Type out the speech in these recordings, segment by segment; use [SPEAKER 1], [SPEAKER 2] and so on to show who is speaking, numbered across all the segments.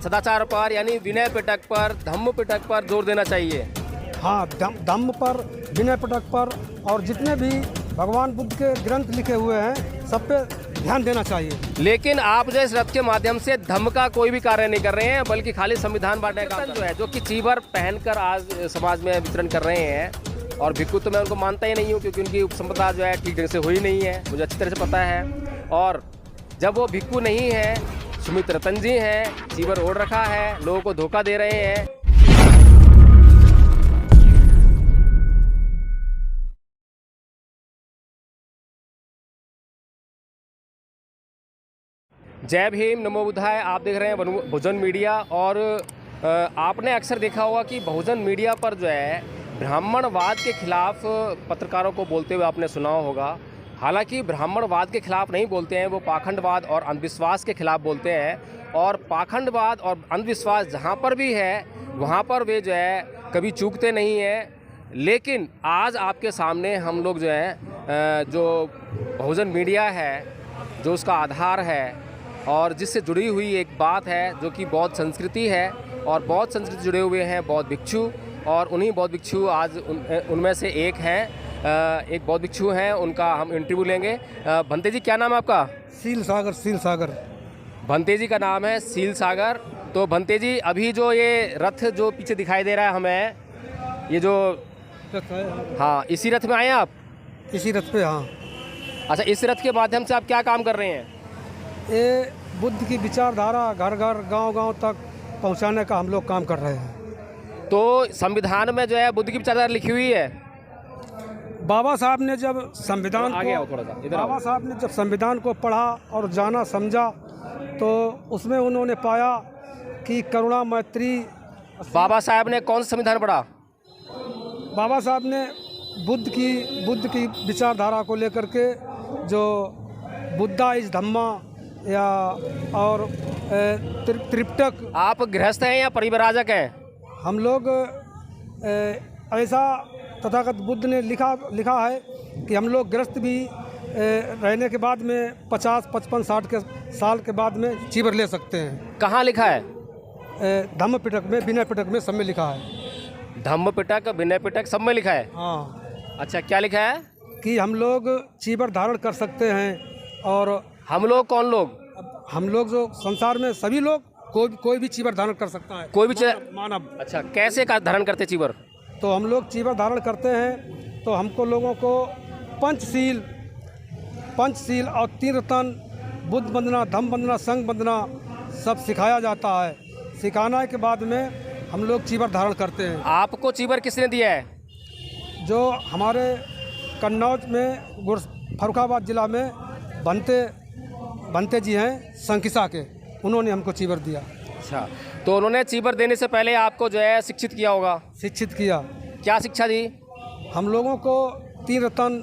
[SPEAKER 1] सदाचार पर यानी विनय पिटक पर, धम्म पिटक पर जोर देना चाहिए।
[SPEAKER 2] हाँ, धम्म पर, विनय पिटक पर और जितने भी भगवान बुद्ध के ग्रंथ लिखे हुए हैं सब पे ध्यान देना चाहिए।
[SPEAKER 1] लेकिन आप जो इस रथ के माध्यम से धम्म का कोई भी कार्य नहीं कर रहे हैं, बल्कि खाली संविधान बांटने का जो है, जो कि चीवर पहनकर आज समाज में वितरण कर रहे हैं। और भिक्खु तो मैं उनको मानता ही नहीं हूँ, क्योंकि उनकी उपसंपदा जो है ठीक ढंग से हुई नहीं है, मुझे अच्छी तरह से पता है। और जब वो भिक्खु नहीं है, सुमित रतन जी हैं, चीवर ओढ़ रखा है, लोगों को धोखा दे रहे हैं। जय भीम, नमो बुद्धाय। आप देख रहे हैं बहुजन मीडिया। और आपने अक्सर देखा होगा कि बहुजन मीडिया पर जो है ब्राह्मणवाद के खिलाफ पत्रकारों को बोलते हुए आपने सुना होगा। हालांकि ब्राह्मणवाद के खिलाफ नहीं बोलते हैं, वो पाखंडवाद और अंधविश्वास के खिलाफ बोलते हैं। और पाखंडवाद और अंधविश्वास जहाँ पर भी है वहाँ पर वे जो है कभी चूकते नहीं हैं। लेकिन आज आपके सामने हम लोग जो है जो बहुजन मीडिया है, जो उसका आधार है और जिससे जुड़ी हुई एक बात है, जो कि बौद्ध संस्कृति है। और बौद्ध संस्कृति जुड़े हुए हैं बौद्ध भिक्षु, और उन्हीं बौद्ध भिक्षु आज उनमें से एक हैं, एक बौद्ध भिक्षु हैं, उनका हम इंटरव्यू लेंगे। भंते जी, क्या नाम है आपका?
[SPEAKER 2] सील सागर। भंते
[SPEAKER 1] जी का नाम है सील सागर। तो भंते जी, अभी जो ये रथ जो पीछे दिखाई दे रहा है हमें, ये जो
[SPEAKER 2] रथ है,
[SPEAKER 1] हाँ, इसी रथ में आए हैं आप?
[SPEAKER 2] इसी रथ पे। हाँ।
[SPEAKER 1] अच्छा, इस रथ के माध्यम से आप क्या काम कर रहे हैं?
[SPEAKER 2] ये बुद्ध की विचारधारा घर घर गांव तक पहुंचाने का हम लोग काम कर रहे हैं।
[SPEAKER 1] तो संविधान में जो है बुद्ध की विचारधारा लिखी हुई है।
[SPEAKER 2] बाबा साहब ने जब संविधान बाबा साहब ने जब संविधान को पढ़ा और जाना समझा, तो उसमें उन्होंने पाया कि करुणा मैत्री।
[SPEAKER 1] बाबा साहब ने कौन सा संविधान पढ़ा?
[SPEAKER 2] बाबा साहब ने बुद्ध की विचारधारा को लेकर के, जो बुद्धा इज धम्मा या और त्रिपिटक।
[SPEAKER 1] आप गृहस्थ हैं या परिव्राजक हैं?
[SPEAKER 2] हम लोग ऐसा तथागत बुद्ध ने लिखा है कि हम लोग गृहस्थ भी रहने के बाद में 50, 55, 60 के साल के बाद में चीवर ले सकते हैं।
[SPEAKER 1] कहाँ लिखा है?
[SPEAKER 2] धम्म पिटक में, विनय पिटक में, सब में लिखा है।
[SPEAKER 1] धम्म पिटक, विनय पिटक सब में लिखा है?
[SPEAKER 2] हाँ।
[SPEAKER 1] अच्छा, क्या लिखा है?
[SPEAKER 2] कि हम लोग चीवर धारण कर सकते हैं। और
[SPEAKER 1] हम लोग कौन लोग?
[SPEAKER 2] हम लोग जो संसार में सभी लोग, कोई भी चीवर धारण कर सकता है,
[SPEAKER 1] कोई भी
[SPEAKER 2] मानव।
[SPEAKER 1] अच्छा, कैसे का धारण करते चीवर?
[SPEAKER 2] तो हम लोग चीवर धारण करते हैं तो हमको लोगों को पंचशील और 3 रतन, बुद्ध वंदना, धम्म वंदना, संघ वंदना सब सिखाया जाता है। सिखाने के बाद में हम लोग चीवर धारण करते हैं।
[SPEAKER 1] आपको चीवर किसने दिया है?
[SPEAKER 2] जो हमारे कन्नौज में, फर्रुखाबाद जिला में भंते जी हैं संकिसा के, उन्होंने हमको चीवर दिया।
[SPEAKER 1] अच्छा, तो उन्होंने चीवर देने से पहले आपको जो है शिक्षित किया होगा?
[SPEAKER 2] शिक्षित किया।
[SPEAKER 1] क्या शिक्षा दी?
[SPEAKER 2] हम लोगों को 3 रतन,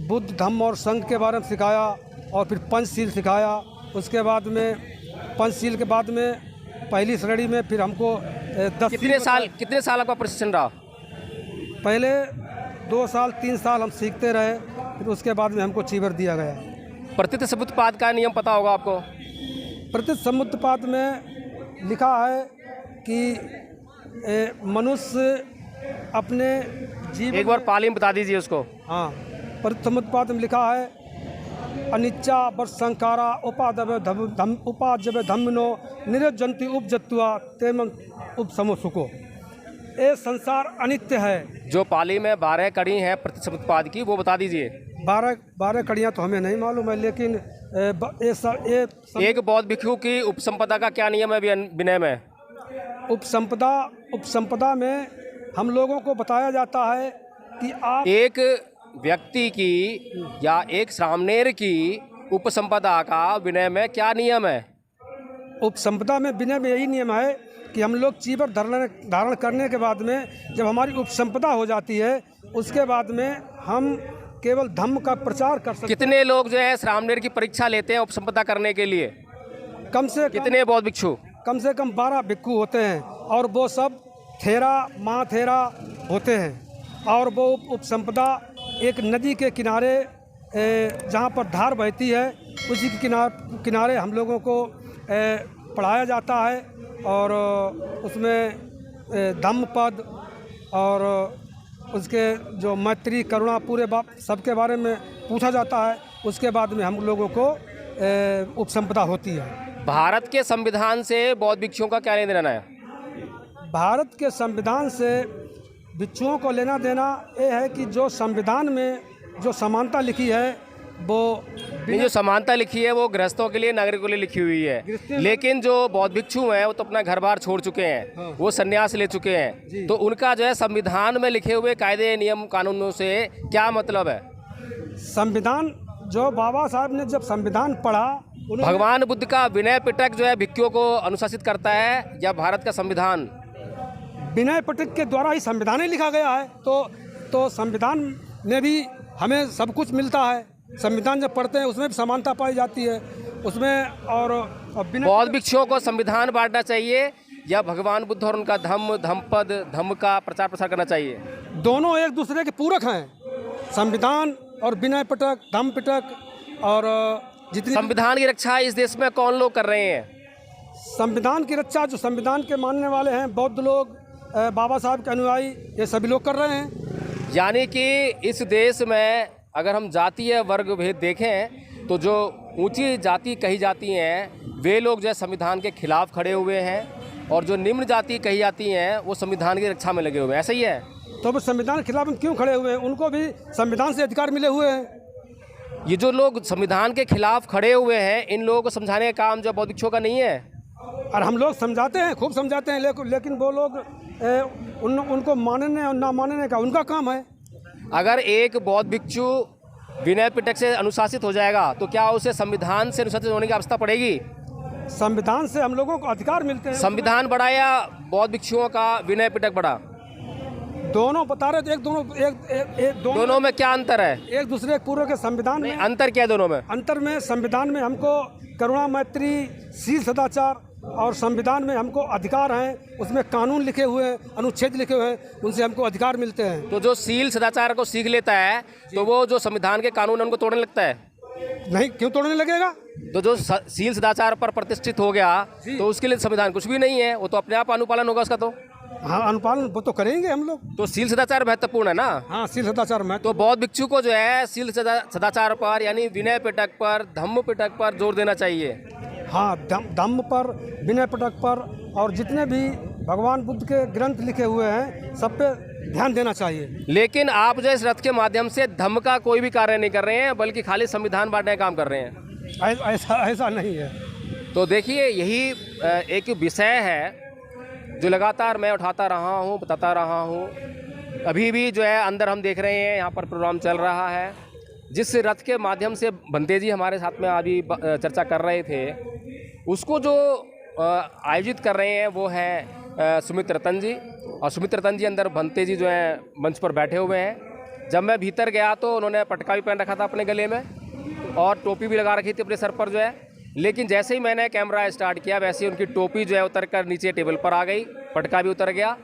[SPEAKER 2] बुद्ध, धम्म और संघ के बारे में सिखाया, और फिर पंचशील सिखाया। उसके बाद में पंचशील के बाद में पहली श्रेणी में फिर हमको 10। कितने साल आपका प्रशिक्षण रहा? पहले 2 साल 3 साल हम सीखते रहे, फिर उसके बाद में हमको चीवर दिया गया।
[SPEAKER 1] प्रतीत समुत्पाद का नियम पता होगा आपको?
[SPEAKER 2] प्रतीत समुत्पाद में लिखा है कि मनुष्य अपने जीवन, एक
[SPEAKER 1] बार पाली में बता दीजिए उसको।
[SPEAKER 2] हाँ, प्रतीत समुत्पाद में लिखा है, अनिच्चा वर्षंकारा उपाजवे धम्मिनो निरजंती उपजत्वा तेम उपसमो सुको। ये संसार अनित्य है।
[SPEAKER 1] जो पाली में 12 कड़ी हैं प्रतीत समुत्पाद की, वो बता दीजिए।
[SPEAKER 2] 12 कड़ियाँ तो हमें नहीं मालूम है, लेकिन
[SPEAKER 1] एक बौद्ध भिक्षु की उपसंपदा का क्या नियम है विनय में?
[SPEAKER 2] उपसंपदा में हम लोगों को बताया जाता है कि आप
[SPEAKER 1] एक व्यक्ति की या एक सामनेर की उपसंपदा का विनय में क्या नियम है?
[SPEAKER 2] उपसंपदा में विनय में यही नियम है कि हम लोग चीवर धारण करने के बाद में, जब हमारी उपसंपदा हो जाती है, उसके बाद में हम केवल धम्म का प्रचार कर सकते हैं।
[SPEAKER 1] कितने लोग जो है श्रामनेर की परीक्षा लेते हैं उपसंपदा करने के लिए?
[SPEAKER 2] कम से
[SPEAKER 1] कितने बौद्ध भिक्षु?
[SPEAKER 2] कम से कम 12 भिक्षु होते हैं, और वो सब महाथेरा होते हैं। और वो उपसंपदा एक नदी के किनारे, जहाँ पर धार बहती है, उसी के किनारे हम लोगों को पढ़ाया जाता है और उसमें धम्म पद और उसके जो मैत्री करुणा पूरे सबके बारे में पूछा जाता है। उसके बाद में हम लोगों को उपसंपदा होती है।
[SPEAKER 1] भारत के संविधान से बौद्ध भिक्षुओं का क्या लेना देना है?
[SPEAKER 2] भारत के संविधान से भिक्षुओं को लेना देना ये है कि जो संविधान में जो समानता लिखी है वो
[SPEAKER 1] जो समानता लिखी है वो गृहस्थों के लिए, नागरिकों के लिए लिखी हुई है, लेकिन जो बौद्ध भिक्षु हैं वो तो अपना घर बार छोड़ चुके हैं।
[SPEAKER 2] हाँ।
[SPEAKER 1] वो संन्यास ले चुके हैं, तो उनका जो है संविधान में लिखे हुए कायदे नियम कानूनों से क्या मतलब है?
[SPEAKER 2] संविधान जो बाबा साहब ने जब संविधान पढ़ा,
[SPEAKER 1] भगवान बुद्ध का विनय पिटक जो है भिक्षुओं को अनुशासित करता है या भारत का संविधान?
[SPEAKER 2] विनय पिटक के द्वारा ही संविधान ही लिखा गया है। तो संविधान में भी हमें सब कुछ मिलता है। संविधान जब पढ़ते हैं उसमें भी समानता पाई जाती है उसमें। और
[SPEAKER 1] बौद्ध भिक्षुओं को संविधान बांटना चाहिए या भगवान बुद्ध और उनका धम्मपद धम्म का प्रचार प्रसार करना चाहिए?
[SPEAKER 2] दोनों एक दूसरे के पूरक हैं, संविधान और विनय पिटक, धम्म पिटक। और जितनी
[SPEAKER 1] संविधान की रक्षा इस देश में कौन लोग कर रहे हैं?
[SPEAKER 2] संविधान की रक्षा जो संविधान के मानने वाले हैं, बौद्ध लोग, बाबा साहब के अनुयायी, ये सभी लोग कर रहे हैं।
[SPEAKER 1] यानी कि इस देश में अगर हम जातीय वर्ग भेद देखें तो जो ऊंची जाति कही जाती हैं वे लोग जो है संविधान के खिलाफ खड़े हुए हैं, और जो निम्न जाति कही जाती हैं वो संविधान की रक्षा में लगे हुए हैं। ऐसा ही है?
[SPEAKER 2] तो वो संविधान के खिलाफ क्यों खड़े हुए हैं? उनको भी संविधान से अधिकार मिले हुए हैं।
[SPEAKER 1] ये जो लोग संविधान के खिलाफ खड़े हुए हैं इन लोगों को समझाने का काम जो बौद्ध भिक्षुओं का नहीं है?
[SPEAKER 2] और हम लोग समझाते हैं, खूब समझाते हैं, लेकिन वो लोग उनको मानने और ना मानने का उनका काम है।
[SPEAKER 1] अगर एक बौद्ध भिक्षु विनय पिटक से अनुशासित हो जाएगा तो क्या उसे संविधान से अनुशासित होने की आवश्यकता पड़ेगी?
[SPEAKER 2] संविधान से हम लोगों को अधिकार मिलते हैं।
[SPEAKER 1] संविधान बड़ा या बौद्ध भिक्षुओं का विनय पिटक बड़ा?
[SPEAKER 2] दोनों बता रहे थे,
[SPEAKER 1] दोनों में क्या अंतर है?
[SPEAKER 2] एक दूसरे के पूर्व के संविधान में
[SPEAKER 1] अंतर क्या है दोनों में?
[SPEAKER 2] अंतर में संविधान में हमको करुणा, मैत्री, शील, सदाचार, और संविधान में हमको अधिकार हैं, उसमें कानून लिखे हुए हैं, अनुच्छेद लिखे हुए हैं, उनसे हमको अधिकार मिलते हैं।
[SPEAKER 1] तो जो शील सदाचार को सीख लेता है तो वो जो संविधान के कानून है उनको तोड़ने लगता है?
[SPEAKER 2] नहीं, क्यों तोड़ने लगेगा?
[SPEAKER 1] तो जो शील सदाचार पर प्रतिष्ठित हो गया तो उसके लिए संविधान कुछ भी नहीं है, वो तो अपने आप अनुपालन होगा उसका। तो
[SPEAKER 2] हाँ, अनुपालन वो तो करेंगे हम लोग।
[SPEAKER 1] तो शील सदाचार महत्वपूर्ण है ना?
[SPEAKER 2] हाँ, शील सदाचार में
[SPEAKER 1] तो बौद्ध भिक्षु को जो है शील सदाचार पर यानी विनय पिटक पर, धम्म पिटक पर जोर देना चाहिए।
[SPEAKER 2] हाँ, धम्म पर, विनय पिटक पर, और जितने भी भगवान बुद्ध के ग्रंथ लिखे हुए हैं सब पे ध्यान देना चाहिए।
[SPEAKER 1] लेकिन आप जो इस रथ के माध्यम से धम्म का कोई भी कार्य नहीं कर रहे हैं बल्कि खाली संविधान बांटने का काम कर रहे हैं।
[SPEAKER 2] ऐसा नहीं है।
[SPEAKER 1] तो देखिए यही एक विषय है जो लगातार मैं उठाता रहा हूँ, बताता रहा हूँ। अभी भी जो है अंदर हम देख रहे हैं यहाँ पर प्रोग्राम चल रहा है। जिस रथ के माध्यम से बंते जी हमारे साथ में अभी चर्चा कर रहे थे, उसको जो आयोजित कर रहे हैं वो है सुमित रतन जी। और सुमित रतन जी अंदर बंते जी जो है मंच पर बैठे हुए हैं। जब मैं भीतर गया तो उन्होंने पटका भी पहन रखा था अपने गले में और टोपी भी लगा रखी थी अपने सर पर जो है। लेकिन जैसे ही मैंने कैमरा स्टार्ट किया वैसे ही उनकी टोपी जो है उतर कर नीचे टेबल पर आ गई, पटका भी उतर गया।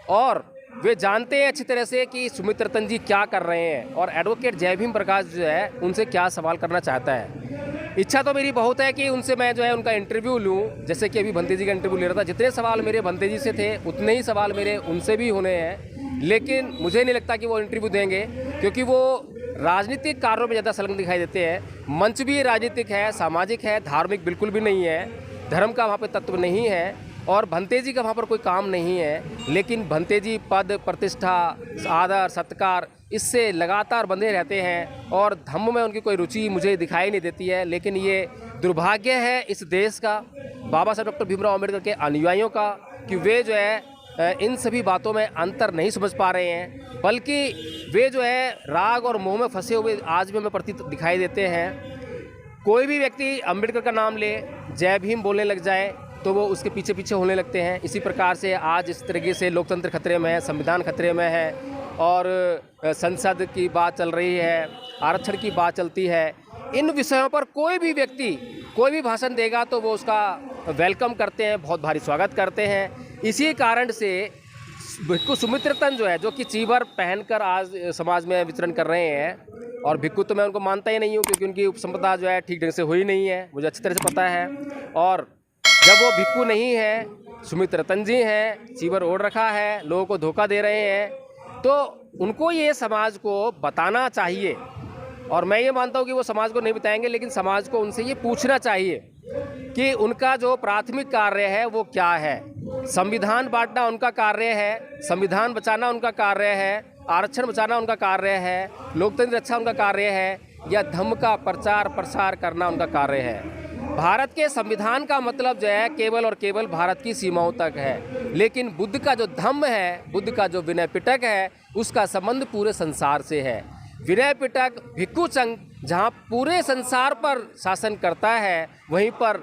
[SPEAKER 1] और वे जानते हैं अच्छी तरह से कि सुमित रतन जी क्या कर रहे हैं और एडवोकेट जय भीम प्रकाश जो है उनसे क्या सवाल करना चाहता है। इच्छा तो मेरी बहुत है कि उनसे मैं जो है उनका इंटरव्यू लूं, जैसे कि अभी बंते जी का इंटरव्यू ले रहा था। जितने सवाल मेरे बंते जी से थे उतने ही सवाल मेरे उनसे भी होने हैं, लेकिन मुझे नहीं लगता कि वो इंटरव्यू देंगे क्योंकि वो राजनीतिक कार्यों में ज़्यादा संलग्न दिखाई देते हैं। मंच भी राजनीतिक है, सामाजिक है, धार्मिक बिल्कुल भी नहीं है, धर्म का वहाँ पे तत्व नहीं है और भंते जी का वहाँ पर कोई काम नहीं है। लेकिन भंते जी पद, प्रतिष्ठा, आदर, सत्कार इससे लगातार बंधे रहते हैं और धम्म में उनकी कोई रुचि मुझे दिखाई नहीं देती है। लेकिन ये दुर्भाग्य है इस देश का, बाबा साहब डॉक्टर भीमराव अम्बेडकर के अनुयायियों का, कि वे जो है इन सभी बातों में अंतर नहीं समझ पा रहे हैं, बल्कि वे जो है राग और मोह में फंसे हुए आज भी हमें प्रतीत दिखाई देते हैं। कोई भी व्यक्ति अम्बेडकर का नाम ले, जय भीम बोलने लग जाए तो वो उसके पीछे पीछे होने लगते हैं। इसी प्रकार से आज इस तरीके से लोकतंत्र खतरे में है, संविधान खतरे में है और संसद की बात चल रही है, आरक्षण की बात चलती है। इन विषयों पर कोई भी व्यक्ति कोई भी भाषण देगा तो वो उसका वेलकम करते हैं, बहुत भारी स्वागत करते हैं। इसी कारण से भिक्खु सुमित रतन जो है, जो कि चीवर पहनकर आज समाज में विचरण कर रहे हैं, और भिक्खु तो मैं उनको मानता ही नहीं हूँ क्योंकि उनकी उपसंपदा जो है ठीक ढंग से हुई नहीं है, मुझे अच्छी तरह से पता है। और जब वो भिक्खू नहीं है, सुमित रतन जी हैं, चीवर ओढ़ रखा है, लोगों को धोखा दे रहे हैं, तो उनको ये समाज को बताना चाहिए। और मैं ये मानता हूँ कि वो समाज को नहीं बताएंगे, लेकिन समाज को उनसे ये पूछना चाहिए कि उनका जो प्राथमिक कार्य है वो क्या है। संविधान बांटना उनका कार्य है, संविधान बचाना उनका कार्य है, आरक्षण बचाना उनका कार्य है, लोकतंत्र रक्षा उनका कार्य है, या धर्म का प्रचार प्रसार करना उनका कार्य है। भारत के संविधान का मतलब जो है केवल और केवल भारत की सीमाओं तक है, लेकिन बुद्ध का जो धम्म है, बुद्ध का जो विनय पिटक है, उसका संबंध पूरे संसार से है। विनय पिटक भिक्खु संघ जहाँ पूरे संसार पर शासन करता है, वहीं पर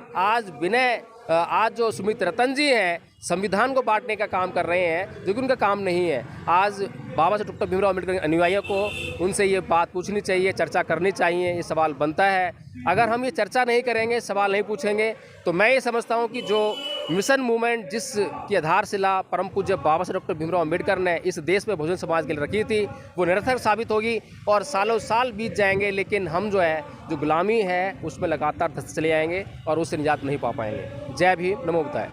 [SPEAKER 1] आज जो सुमित रतन जी हैं संविधान को बांटने का काम कर रहे हैं, जो कि उनका काम नहीं है। आज बाबा साहब डॉक्टर भीमराव अम्बेडकर के अनुयायियों को उनसे ये बात पूछनी चाहिए, चर्चा करनी चाहिए। ये सवाल बनता है। अगर हम ये चर्चा नहीं करेंगे, सवाल नहीं पूछेंगे, तो मैं ये समझता हूँ कि जो मिशन मूवमेंट जिसकी आधारशिला परम पूज्य बाबा साहब डॉक्टर भीमराव अम्बेडकर ने इस देश में बहुजन समाज के लिए रखी थी, वो निरर्थक साबित होगी और सालों साल बीत जाएंगे, लेकिन हम जो है जो गुलामी है उसमें लगातार धंसते चले जाएंगे और उससे निजात नहीं पा पाएंगे। जय भीम, नमो बुद्धाय।